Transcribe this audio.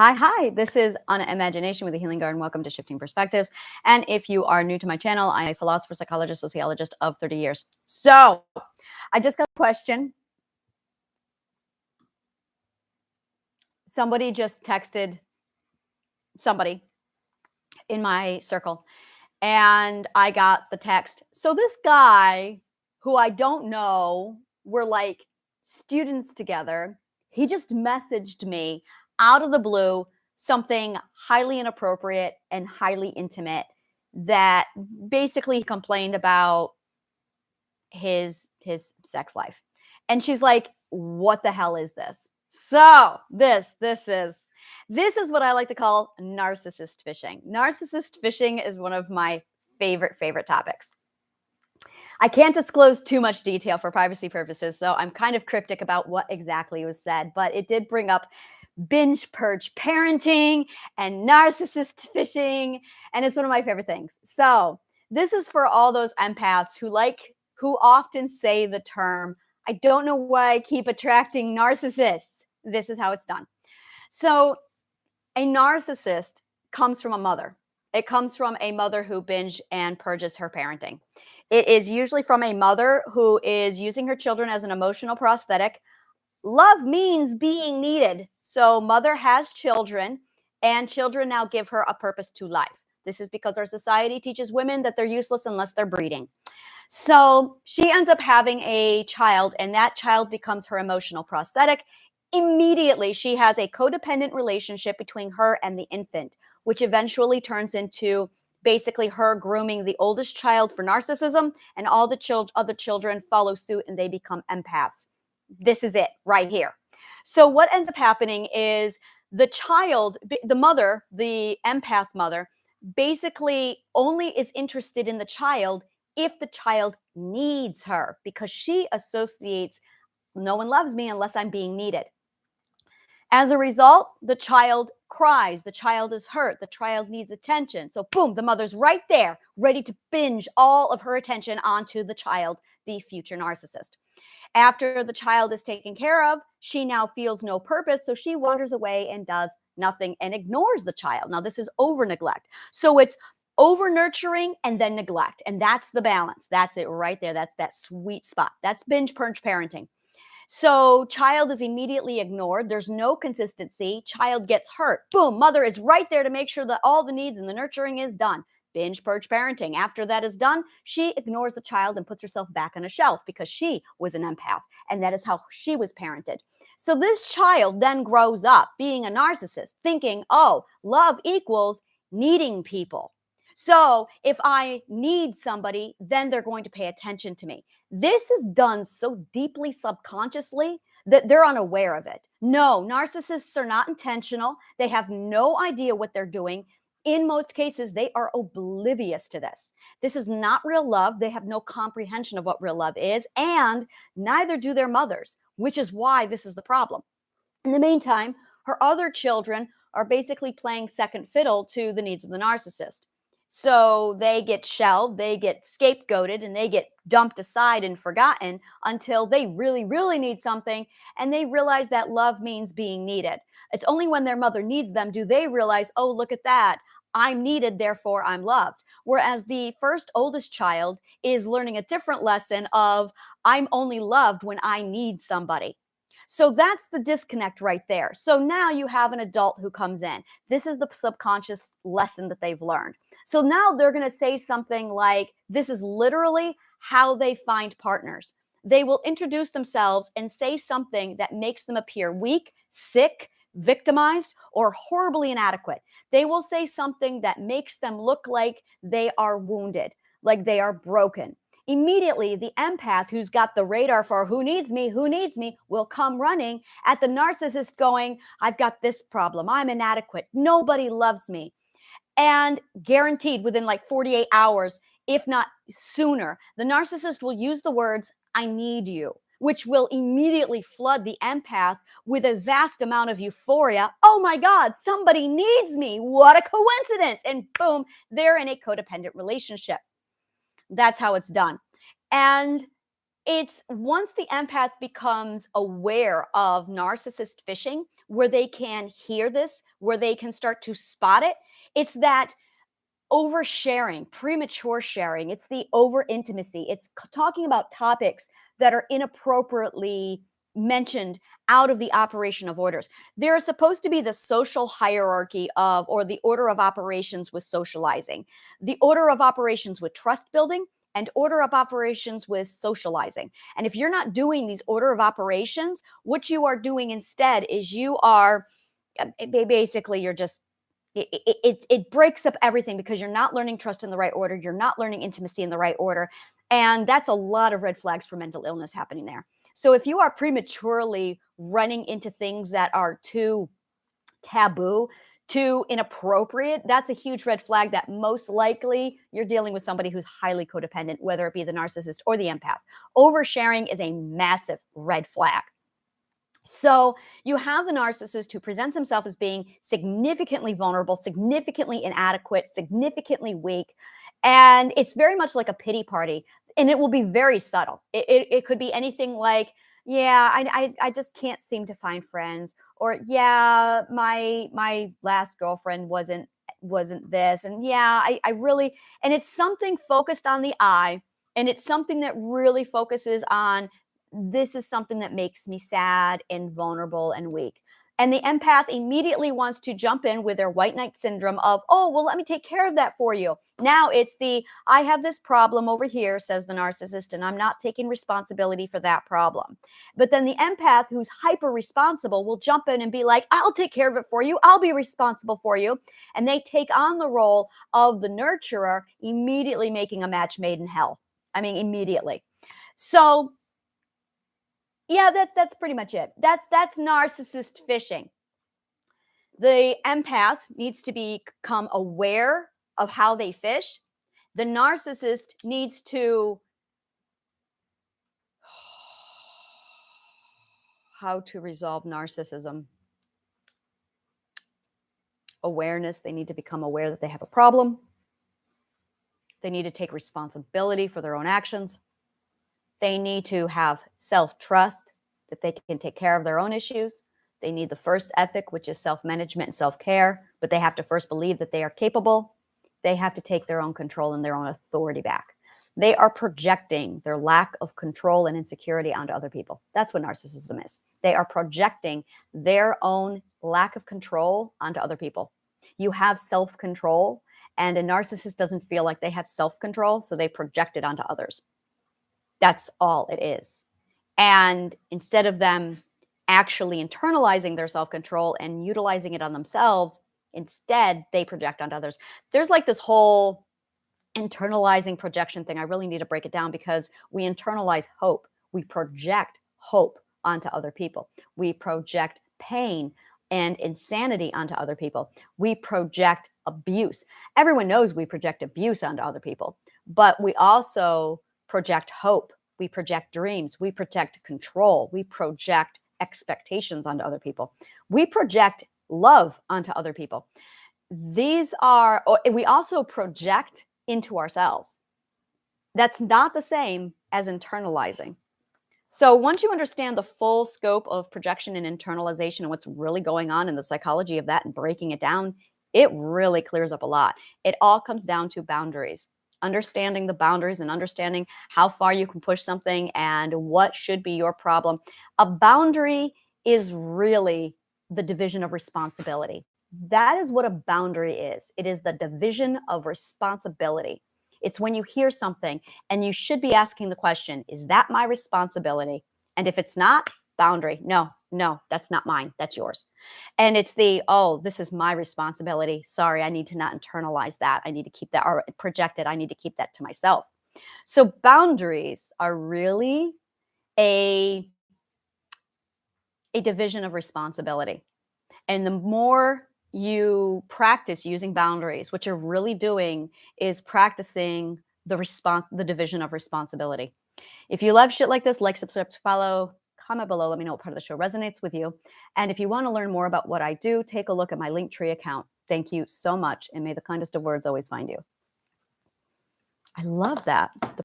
Hi. This is Anna Imagination with the Healing Garden. Welcome to Shifting Perspectives. And if you are new to my channel, I'm a philosopher, psychologist, sociologist of 30 years. So I just got a question. Somebody just texted somebody in my circle, and I got the text. So this guy, who I don't know, we're like students together, he just messaged me out of the blue something highly inappropriate and highly intimate that basically he complained about his sex life. And she's like, "What the hell is this?" So, this is what I like to call narcissist fishing. Narcissist fishing is one of my favorite topics. I can't disclose too much detail for privacy purposes, so I'm kind of cryptic about what exactly was said, but it did bring up binge purge parenting and narcissist fishing, and it's one of my favorite things. So, this is for all those empaths who often say the term, "I don't know why I keep attracting narcissists." This is how it's done. So, a narcissist comes from a mother. It comes from a mother who binge and purges her parenting. It is usually from a mother who is using her children as an emotional prosthetic. Love means being needed. So, mother has children, and children now give her a purpose to life. This is because our society teaches women that they're useless unless they're breeding. So, she ends up having a child, and that child becomes her emotional prosthetic. Immediately, she has a codependent relationship between her and the infant, which eventually turns into basically her grooming the oldest child for narcissism, and all the other children follow suit and they become empaths. This is it right here. So what ends up happening is the child, the mother, the empath mother, basically only is interested in the child if the child needs her, because she associates no one loves me unless I'm being needed. As a result, the child cries, the child is hurt, the child needs attention. So, boom, the mother's right there, ready to binge all of her attention onto the child, the future narcissist. After the child is taken care of, she now feels no purpose. So she wanders away and does nothing and ignores the child. Now, this is over neglect. So it's over nurturing and then neglect. And that's the balance. That's it right there. That's that sweet spot. That's binge purge parenting. So child is immediately ignored. There's no consistency. Child gets hurt. Boom, mother is right there to make sure that all the needs and the nurturing is done. Binge purge parenting. After that is done, she ignores the child and puts herself back on a shelf because she was an empath, and that is how she was parented. So this child then grows up being a narcissist, thinking, oh, love equals needing people. So if I need somebody, then they're going to pay attention to me. This is done so deeply subconsciously that they're unaware of it. No, narcissists are not intentional. They have no idea what they're doing. In most cases, they are oblivious to this. This is not real love. They have no comprehension of what real love is, and neither do their mothers, which is why this is the problem. In the meantime, her other children are basically playing second fiddle to the needs of the narcissist. So they get shelved, they get scapegoated, and they get dumped aside and forgotten until they really need something, and they realize that love means being needed. It's only when their mother needs them do they realize, oh, look at that. I'm needed, therefore I'm loved. Whereas the first oldest child is learning a different lesson of, I'm only loved when I need somebody. So that's the disconnect right there. So now you have an adult who comes in. This is the subconscious lesson that they've learned. So now they're going to say something like, this is literally how they find partners. They will introduce themselves and say something that makes them appear weak, sick, victimized, or horribly inadequate. They will say something that makes them look like they are wounded, like they are broken. Immediately, the empath who's got the radar for who needs me, will come running at the narcissist going, I've got this problem. I'm inadequate. Nobody loves me. And guaranteed within like 48 hours, if not sooner, the narcissist will use the words, I need you, which will immediately flood the empath with a vast amount of euphoria. Oh my God, somebody needs me. What a coincidence. And boom, they're in a codependent relationship. That's how it's done. And it's once the empath becomes aware of narcissist fishing, where they can hear this, where they can start to spot it. It's that oversharing, premature sharing. It's the over intimacy. It's talking about topics that are inappropriately mentioned out of the operation of orders. There is supposed to be the social hierarchy of, or the order of operations with socializing, the order of operations with trust building, and order of operations with socializing. And if you're not doing these order of operations, what you are doing instead is you are basically, you're just, it breaks up everything, because you're not learning trust in the right order. You're not learning intimacy in the right order. And that's a lot of red flags for mental illness happening there. So if you are prematurely running into things that are too taboo, too inappropriate, that's a huge red flag that most likely you're dealing with somebody who's highly codependent, whether it be the narcissist or the empath. Oversharing is a massive red flag. So you have the narcissist who presents himself as being significantly vulnerable, significantly inadequate, significantly weak. And it's very much like a pity party. And it will be very subtle. It could be anything like, yeah, I just can't seem to find friends. Or, yeah, my last girlfriend wasn't this. And yeah, I really, and it's something focused on the I. And it's something that really focuses on, this is something that makes me sad and vulnerable and weak. And the empath immediately wants to jump in with their white knight syndrome of, oh, well, let me take care of that for you. Now it's the, I have this problem over here, says the narcissist, and I'm not taking responsibility for that problem. But then the empath, who's hyper responsible, will jump in and be like, I'll take care of it for you. I'll be responsible for you. And they take on the role of the nurturer, immediately making a match made in hell. I mean, immediately. So yeah, that's pretty much it. That's narcissist fishing. The empath needs to become aware of how they fish. The narcissist needs to, how to resolve narcissism. Awareness. They need to become aware that they have a problem. They need to take responsibility for their own actions. They need to have self-trust, that they can take care of their own issues. They need the first ethic, which is self-management and self-care, but they have to first believe that they are capable. They have to take their own control and their own authority back. They are projecting their lack of control and insecurity onto other people. That's what narcissism is. They are projecting their own lack of control onto other people. You have self-control, and a narcissist doesn't feel like they have self-control, so they project it onto others. That's all it is. And instead of them actually internalizing their self-control and utilizing it on themselves, instead they project onto others. There's like this whole internalizing projection thing. I really need to break it down, because we internalize hope. We project hope onto other people. We project pain and insanity onto other people. We project abuse. Everyone knows we project abuse onto other people, but we also project hope. We project dreams. We project control. We project expectations onto other people. We project love onto other people. We also project into ourselves. That's not the same as internalizing. So once you understand the full scope of projection and internalization and what's really going on in the psychology of that and breaking it down, it really clears up a lot. It all comes down to boundaries. Understanding the boundaries and understanding how far you can push something and what should be your problem. A boundary is really the division of responsibility. That is what a boundary is. It is the division of responsibility. It's when you hear something and you should be asking the question, is that my responsibility? And if it's not, boundary. No, that's not mine. That's yours. And it's this is my responsibility. Sorry, I need to not internalize that. I need to keep that, or project it. I need to keep that to myself. So boundaries are really a division of responsibility. And the more you practice using boundaries, what you're really doing is practicing the division of responsibility. If you love shit like this, like, subscribe, follow, comment below. Let me know what part of the show resonates with you. And if you want to learn more about what I do, take a look at my Linktree account. Thank you so much. And may the kindest of words always find you. I love that.